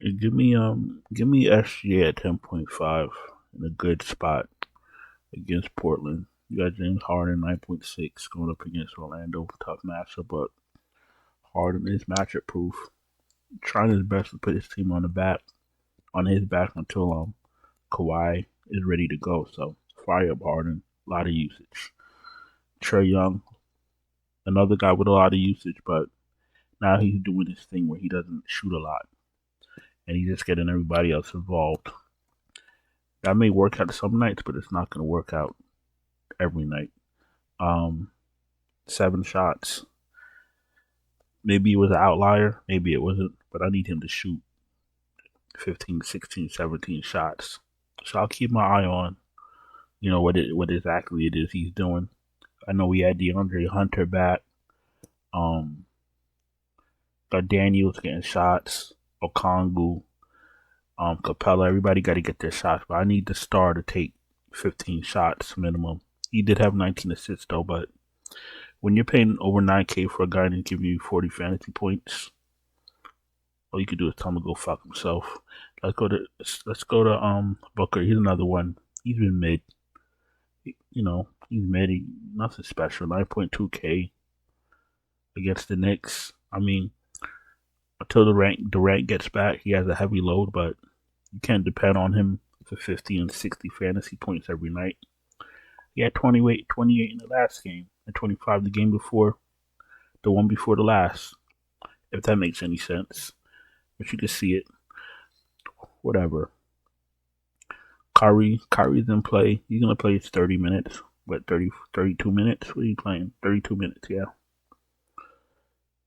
Give me SGA at 10.5 in a good spot against Portland. You got James Harden 9.6 going up against Orlando. Tough matchup, but Harden is matchup proof. Trying his best to put his team on his back until Kawhi is ready to go. So fire up Harden. A lot of usage. Trae Young, another guy with a lot of usage, but now he's doing this thing where he doesn't shoot a lot, and he's just getting everybody else involved. That may work out some nights, but it's not going to work out every night. 7 shots. Maybe it was an outlier, maybe it wasn't, but I need him to shoot 15, 16, 17 shots. So I'll keep my eye on, what exactly it is he's doing. I know we had DeAndre Hunter back. Got Daniels getting shots. Okongwu, Capella. Everybody got to get their shots, but I need the star to take 15 shots minimum. He did have 19 assists though, but when you're paying over 9K for a guy and giving you 40 fantasy points, all you can do is tell him to go fuck himself. Let's go to Booker. He's another one. He's been mid. He's mid. Nothing special. 9.2K against the Knicks. I mean, until Durant gets back, he has a heavy load, but you can't depend on him for 50 and 60 fantasy points every night. He had 28 in the last game and 25 the game before, the one before the last, if that makes any sense. But you can see it. Whatever. Kyrie's in play. He's going to play 30 minutes. What, 32 minutes? What are you playing? 32 minutes, yeah.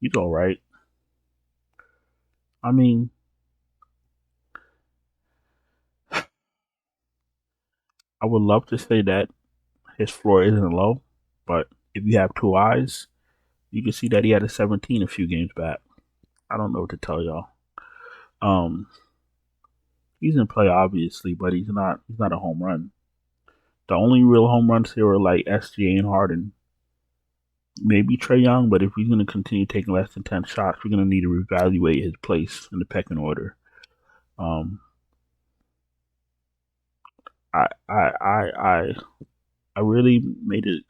He's all right. I mean, I would love to say that his floor isn't low, but if you have 2 eyes, you can see that he had a 17 a few games back. I don't know what to tell y'all. He's in play obviously, but he's not a home run. The only real home runs here are like SGA and Harden. Maybe Trae Young, but if he's going to continue taking less than 10 shots, we're going to need to reevaluate his place in the pecking order. I really made it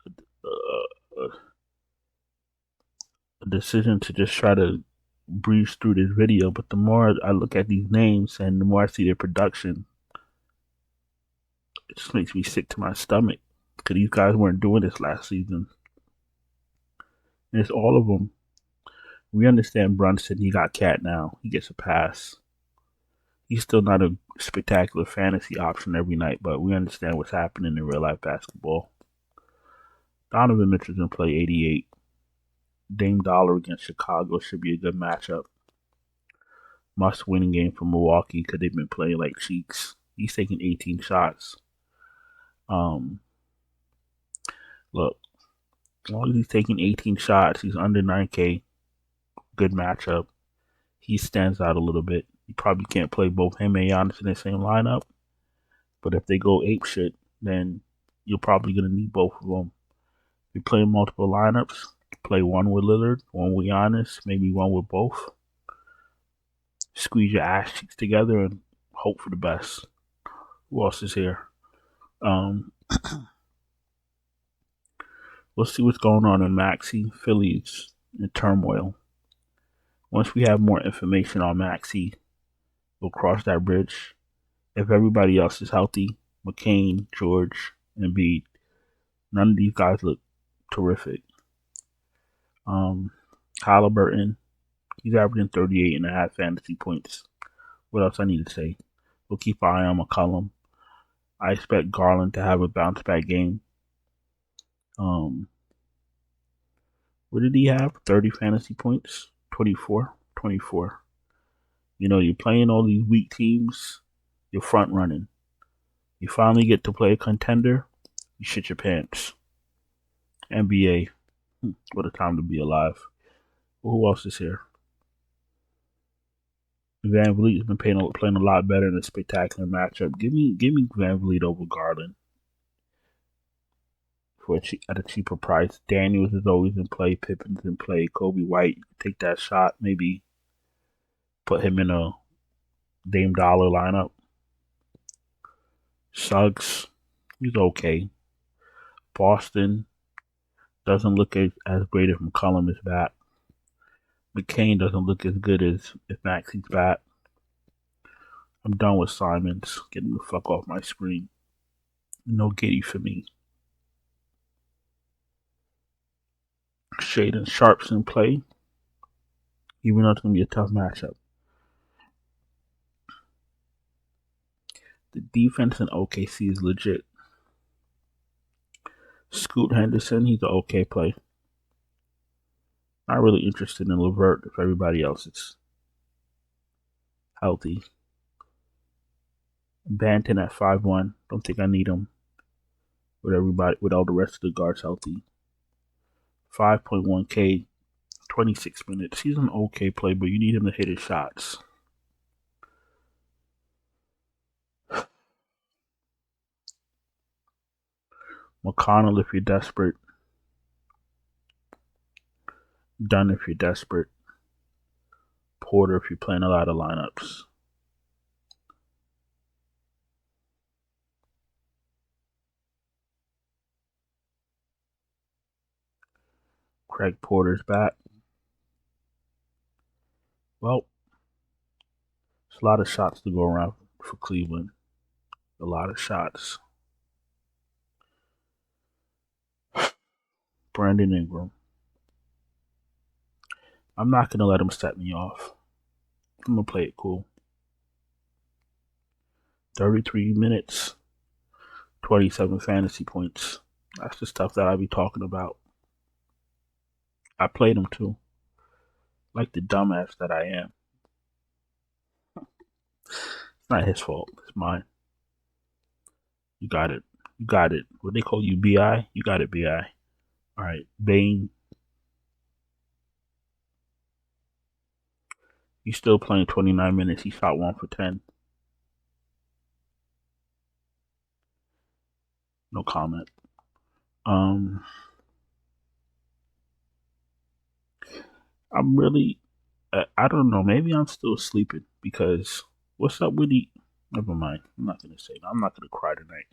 a decision to just try to breeze through this video, but the more I look at these names and the more I see their production, it just makes me sick to my stomach because these guys weren't doing this last season. And it's all of them. We understand Brunson, he got Cat now. He gets a pass. He's still not a spectacular fantasy option every night, but we understand what's happening in real life basketball. Donovan Mitchell's going to play 88. Dame Dollar against Chicago should be a good matchup. Must-winning game for Milwaukee because they've been playing like cheeks. He's taking 18 shots. Look, as long as he's taking 18 shots, he's under 9K. Good matchup. He stands out a little bit. You probably can't play both him and Giannis in the same lineup. But if they go ape shit, then you're probably going to need both of them. If you're playing multiple lineups, play one with Lillard, one with Giannis, maybe one with both. Squeeze your ass cheeks together and hope for the best. Who else is here? Let's see what's going on in Maxey. Phillies in turmoil. Once we have more information on Maxey, we'll cross that bridge. If everybody else is healthy, McCain, George, and Embiid, none of these guys look terrific. Halliburton, he's averaging 38.5 fantasy points. What else I need to say? We'll keep our eye on McCollum. I expect Garland to have a bounce back game. What did he have? 30 fantasy points? 24. You're playing all these weak teams. You're front running. You finally get to play a contender. You shit your pants. NBA. What a time to be alive. Well, who else is here? Van Vliet's been playing a lot better in a spectacular matchup. Give me Van Vliet over Garland at a cheaper price. Daniels is always in play. Pippen's in play. Kobe White, take that shot. Maybe put him in a Dame Dollar lineup. Suggs, he's okay. Boston doesn't look as great if McCollum is back. McCain doesn't look as good as if Maxey's back. I'm done with Simons. Get him the fuck off my screen. No Giddy for me. Shaden Sharp's in play, even though it's going to be a tough matchup. The defense in OKC is legit. Scoot Henderson, he's an okay play. Not really interested in LeVert if everybody else is healthy. Banton at 5'1". Don't think I need him with all the rest of the guards healthy. 5.1K, 26 minutes. He's an okay play, but you need him to hit his shots. McConnell if you're desperate. Dunn if you're desperate. Porter if you're playing a lot of lineups. Craig Porter's back. Well, there's a lot of shots to go around for Cleveland. A lot of shots. Brandon Ingram. I'm not going to let him set me off. I'm going to play it cool. 33 minutes, 27 fantasy points. That's the stuff that I be talking about. I played him too. Like the dumbass that I am. It's not his fault. It's mine. You got it. You got it. What they call you, BI? You got it, BI. All right. Bane. He's still playing 29 minutes. He shot 1 for 10. No comment. I'm really, I don't know. Maybe I'm still sleeping because what's up with the? Never mind. I'm not gonna say. I'm not gonna cry tonight.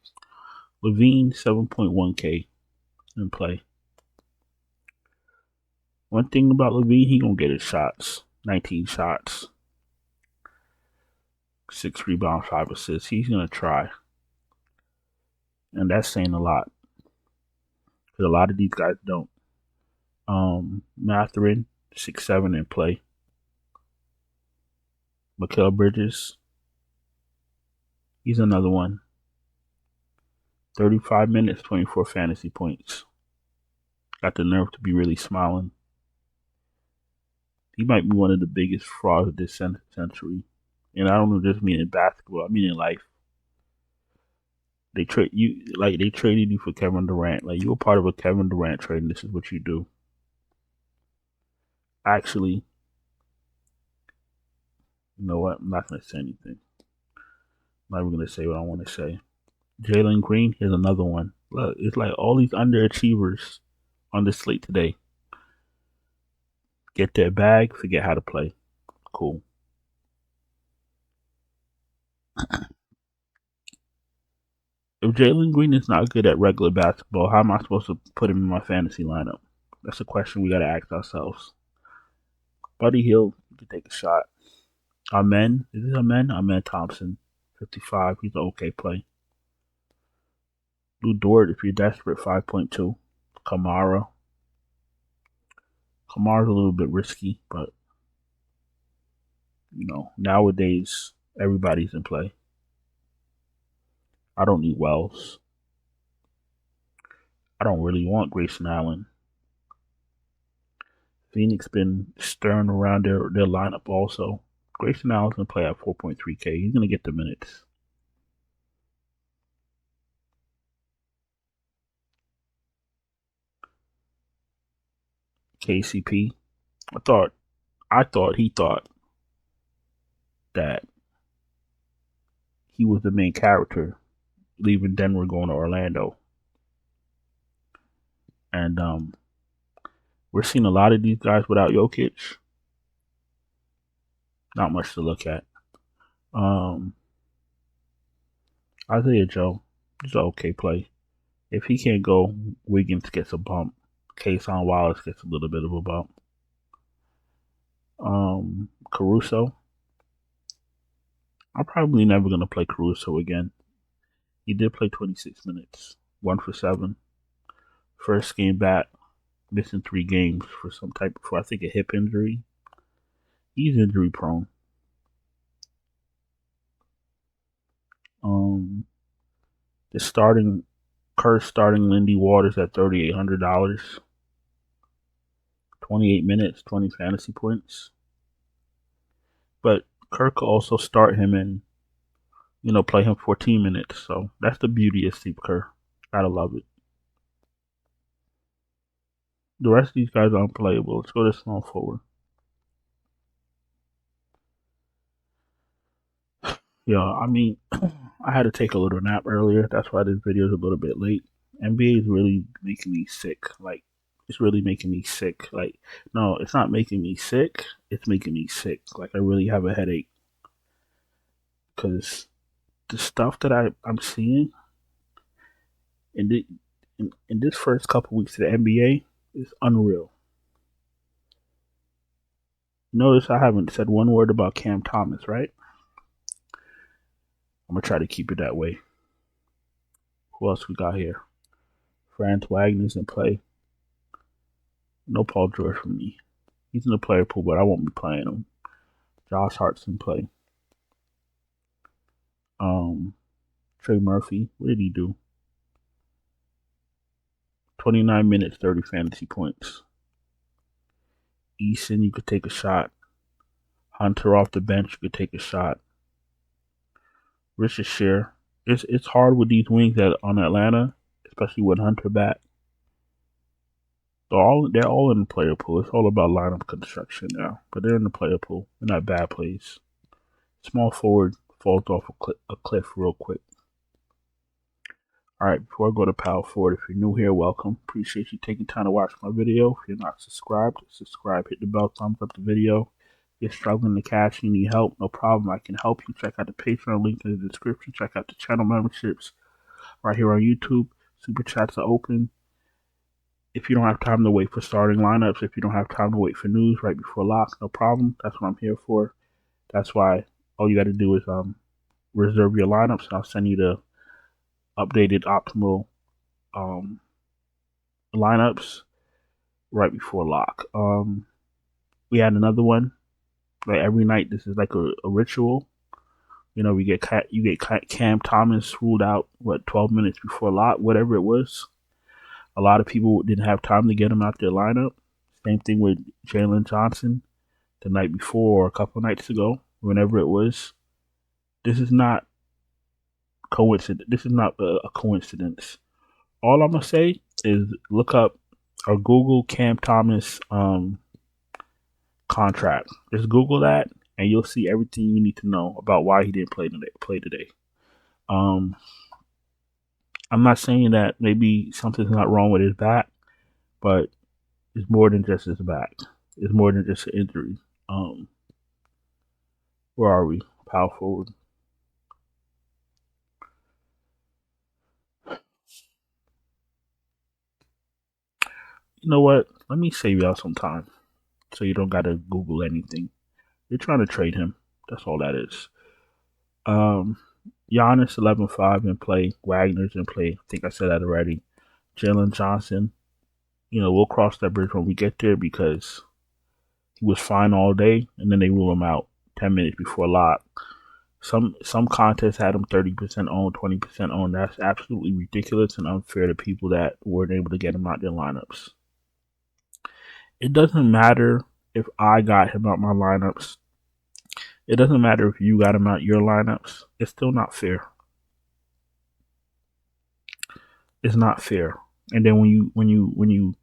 Levine 7.1K in play. One thing about Levine, he gonna get his shots. 19 shots, 6 rebounds, 5 assists. He's gonna try, and that's saying a lot because a lot of these guys don't. Matherin 6'7" in play. Mikal Bridges, he's another one. 35 minutes, 24 fantasy points. Got the nerve to be really smiling. He might be one of the biggest frauds of this century. And I don't just mean in basketball, I mean in life. They traded you for Kevin Durant. Like, you were part of a Kevin Durant trade, and this is what you do. Actually, you know what? I'm not going to say anything. I'm not even going to say what I want to say. Jalen Green, here's another one. Look, it's like all these underachievers on the slate today. Get their bag, forget how to play. Cool. If Jalen Green is not good at regular basketball, how am I supposed to put him in my fantasy lineup? That's a question we got to ask ourselves. Buddy Hield, you can take a shot. Amen. Is this Amen? Amen Thompson, 55. He's an okay play. Lou Dort, if you're desperate, 5.2. Kamara's a little bit risky, but you know, nowadays everybody's in play. I don't need Wells. I don't really want Grayson Allen. Phoenix been stirring around their lineup also. Grayson Allen's gonna play at 4.3K. He's gonna get the minutes. KCP. I thought he thought that he was the main character leaving Denver going to Orlando. And we're seeing a lot of these guys without Jokic. Not much to look at. Um, Isaiah Joe, he's an okay play. If he can't go, Wiggins gets a bump. Kason Wallace gets a little bit of a bump. Caruso, I'm probably never gonna play Caruso again. He did play 26 minutes, 1 for 7. First game back, missing 3 games for some type of, I think, a hip injury. He's injury prone. The starting Curse starting Lindy Waters at $3,800. 28 minutes, 20 fantasy points. But Kirk could also start him and, play him 14 minutes. So that's the beauty of Steve Kerr. Gotta love it. The rest of these guys are unplayable. Let's go to small forward. Yeah, I mean, I had to take a little nap earlier. That's why this video is a little bit late. NBA is really making me sick. Like, it's really making me sick. Like, no, it's not making me sick. It's making me sick. Like, I really have a headache. Because the stuff that I'm seeing in, in this first couple weeks of the NBA is unreal. Notice I haven't said one word about Cam Thomas, right? I'm going to try to keep it that way. Who else we got here? Franz Wagner's in play. No Paul George for me. He's in the player pool, but I won't be playing him. Josh Hart's in play. Trey Murphy, what did he do? 29 minutes, 30 fantasy points. Eason, you could take a shot. Hunter off the bench, you could take a shot. Richard Sher. It's hard with these wings on Atlanta, especially with Hunter back. They're all in the player pool. It's all about lineup construction now, but they're in the player pool. They're not bad plays. Small forward falls off a cliff real quick. All right, before I go to power forward, if you're new here, welcome. Appreciate you taking time to watch my video. If you're not subscribed, subscribe. Hit the bell, thumbs up the video. If you're struggling to cash, you need help, no problem. I can help you. Check out the Patreon link in the description. Check out the channel memberships right here on YouTube. Super chats are open. If you don't have time to wait for starting lineups, if you don't have time to wait for news right before lock, no problem. That's what I'm here for. That's why all you got to do is reserve your lineups, and I'll send you the updated optimal lineups right before lock. We had another one. Like every night, this is like a ritual. You get Cam Thomas ruled out 12 minutes before lock, whatever it was. A lot of people didn't have time to get him out their lineup. Same thing with Jalen Johnson the night before or a couple nights ago, whenever it was. This is not coincidence. This is not a coincidence. All I'm gonna say is look up or Google Cam Thomas contract. Just Google that, and you'll see everything you need to know about why he didn't play today. I'm not saying that maybe something's not wrong with his back, but it's more than just his back. It's more than just an injury. Where are we? Power forward. You know what? Let me save y'all some time so you don't gotta Google anything. You're trying to trade him. That's all that is. Giannis 11-5 in play. Wagner's in play. I think I said that already. Jalen Johnson. We'll cross that bridge when we get there because he was fine all day, and then they rule him out 10 minutes before lock. Some contests had him 30% owned, 20% owned. That's absolutely ridiculous and unfair to people that weren't able to get him out their lineups. It doesn't matter if I got him out my lineups. It doesn't matter if you got him out your lineups. It's still not fair. It's not fair. And then when you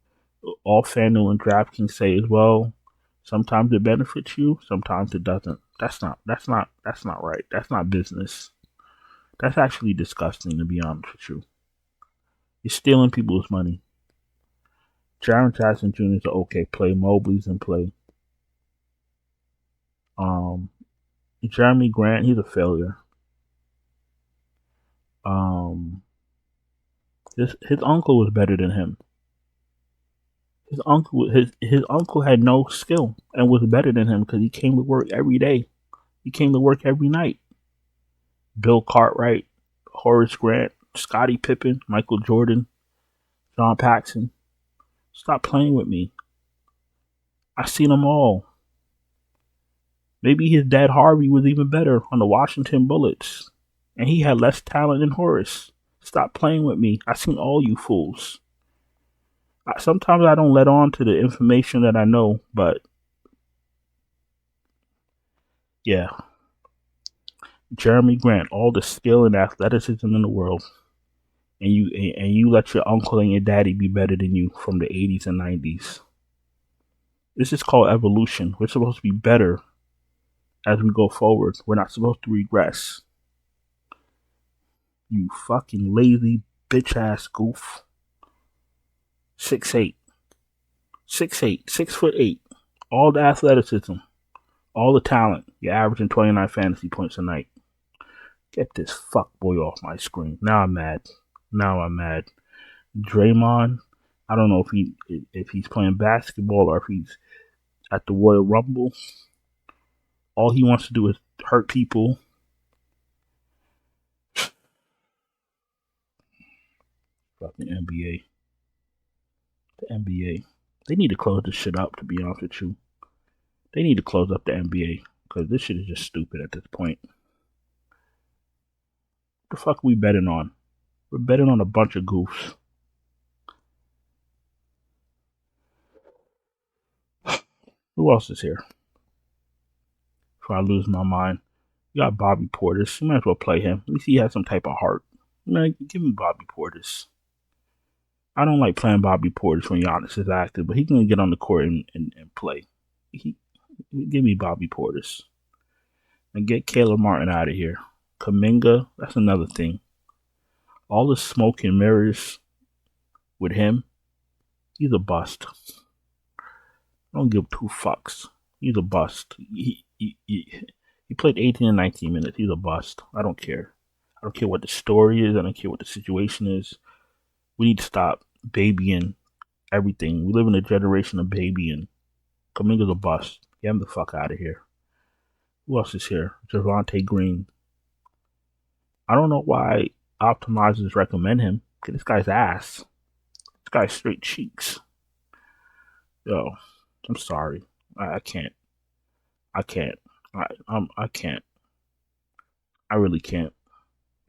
all FANDUEL and DraftKings say as well, sometimes it benefits you, sometimes it doesn't. That's not right. That's not business. That's actually disgusting, to be honest with you. You're stealing people's money. Jaren Jackson Jr. is an okay play. Mobley's in play. Jeremy Grant, he's a failure. His uncle was better than him. His uncle had no skill and was better than him because he came to work every day. He came to work every night. Bill Cartwright, Horace Grant, Scottie Pippen, Michael Jordan, John Paxson. Stop playing with me. I seen them all. Maybe his dad Harvey was even better on the Washington Bullets, and he had less talent than Horace. Stop playing with me. I seen all you fools. Sometimes I don't let on to the information that I know, but yeah, Jeremy Grant, all the skill and athleticism in the world, and you let your uncle and your daddy be better than you from the 80s and 90s. This is called evolution. We're supposed to be better as we go forward. We're not supposed to regress. You fucking lazy bitch ass goof. 6'8", 6'8", 6'8", all the athleticism, all the talent. You're averaging 29 fantasy points a night. Get this fuck boy off my screen. Now I'm mad. Draymond, I don't know if he's playing basketball or if he's at the Royal Rumble. All he wants to do is hurt people. Fucking NBA. The NBA. They need to close this shit up, to be honest with you. They need to close up the NBA because this shit is just stupid at this point. What the fuck are we betting on? We're betting on a bunch of goofs. Who else is here? Before I lose my mind. You got Bobby Portis. You might as well play him. At least he has some type of heart. Man, give me Bobby Portis. I don't like playing Bobby Portis when Giannis is active, but he can get on the court and play. Give me Bobby Portis. And get Caleb Martin out of here. Kuminga, that's another thing. All the smoke and mirrors with him, he's a bust. I don't give two fucks. He's a bust. He played 18 and 19 minutes. He's a bust. I don't care. I don't care what the story is. I don't care what the situation is. We need to stop babying everything. We live in a generation of babying. Kuminga's a bust. Get him the fuck out of here. Who else is here? Javonte Green. I don't know why optimizers recommend him. Get this guy's ass. This guy's straight cheeks. Yo, I'm sorry. I can't. I can't. I can't. I really can't.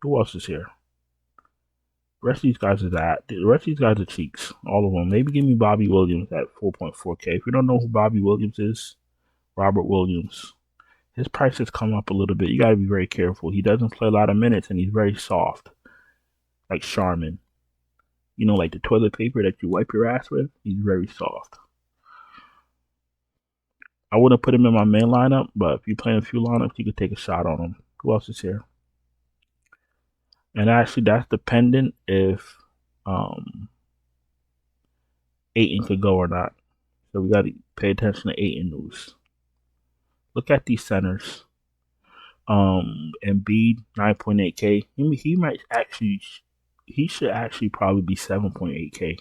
Who else is here? The rest of these guys are cheeks. All of them. Maybe give me Bobby Williams at 4.4K. If you don't know who Bobby Williams is, Robert Williams. His price has come up a little bit. You got to be very careful. He doesn't play a lot of minutes, and he's very soft. Like Charmin. You know, like the toilet paper that you wipe your ass with? He's very soft. I wouldn't put him in my main lineup, but if you're playing a few lineups, you could take a shot on him. Who else is here? And actually, that's dependent if Ayton could go or not. So we got to pay attention to Ayton news. Look at these centers. Embiid 9.8K. He should actually probably be 7.8K.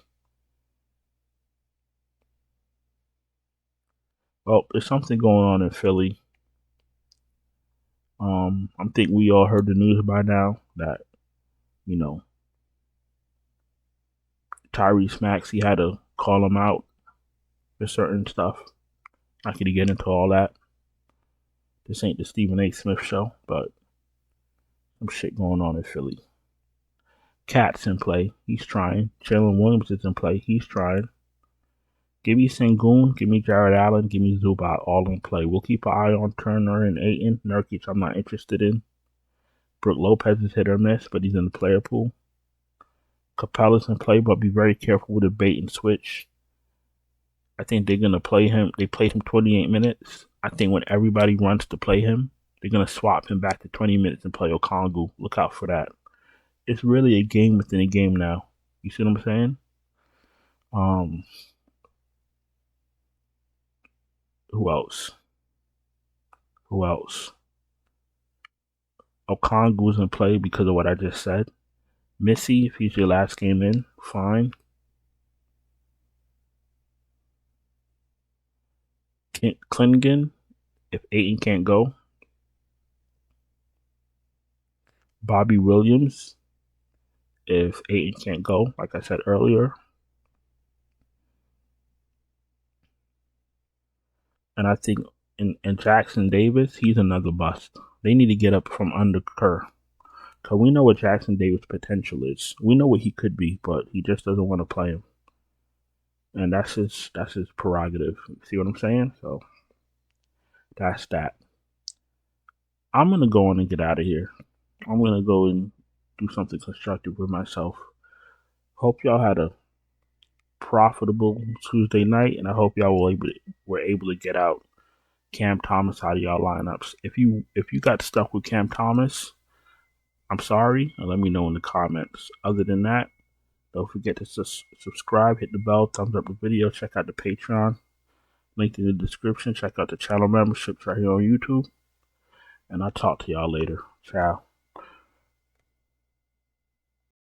Well, there's something going on in Philly. I think we all heard the news by now that, you know, Tyrese Maxey had to call him out for certain stuff. Not going to get into all that. This ain't the Stephen A. Smith show, but some shit going on in Philly. Cat's in play. He's trying. Jalen Williams is in play. He's trying. Give me Sengun. Give me Jared Allen. Give me Zubac. All in play. We'll keep an eye on Turner and Ayton. Nurkic, I'm not interested in. Brook Lopez is hit or miss, but he's in the player pool. Capella's in play, but be very careful with the bait and switch. I think they're going to play him. They played him 28 minutes. I think when everybody runs to play him, they're going to swap him back to 20 minutes and play Okongwu. Look out for that. It's really a game within a game now. You see what I'm saying? Who else? Okongu's in play because of what I just said. Missy, if he's your last game in, fine. Klingon, if Aiton can't go. Bobby Williams, if Aiton can't go, like I said earlier. And I think in Jackson Davis, he's another bust. They need to get up from under Kerr. Because we know what Jackson Davis' potential is. We know what he could be, but he just doesn't want to play him. And that's his prerogative. See what I'm saying? So that's that. I'm going to go on and get out of here. I'm going to go and do something constructive with myself. Hope y'all had a profitable Tuesday night, and I hope y'all were able to get out Cam Thomas out of y'all lineups. If you got stuck with Cam Thomas, I'm sorry, and let me know in the comments. Other than that, don't forget to subscribe, hit the bell, thumbs up the video, check out the Patreon, link in the description, check out the channel memberships right here on YouTube, and I'll talk to y'all later. Ciao.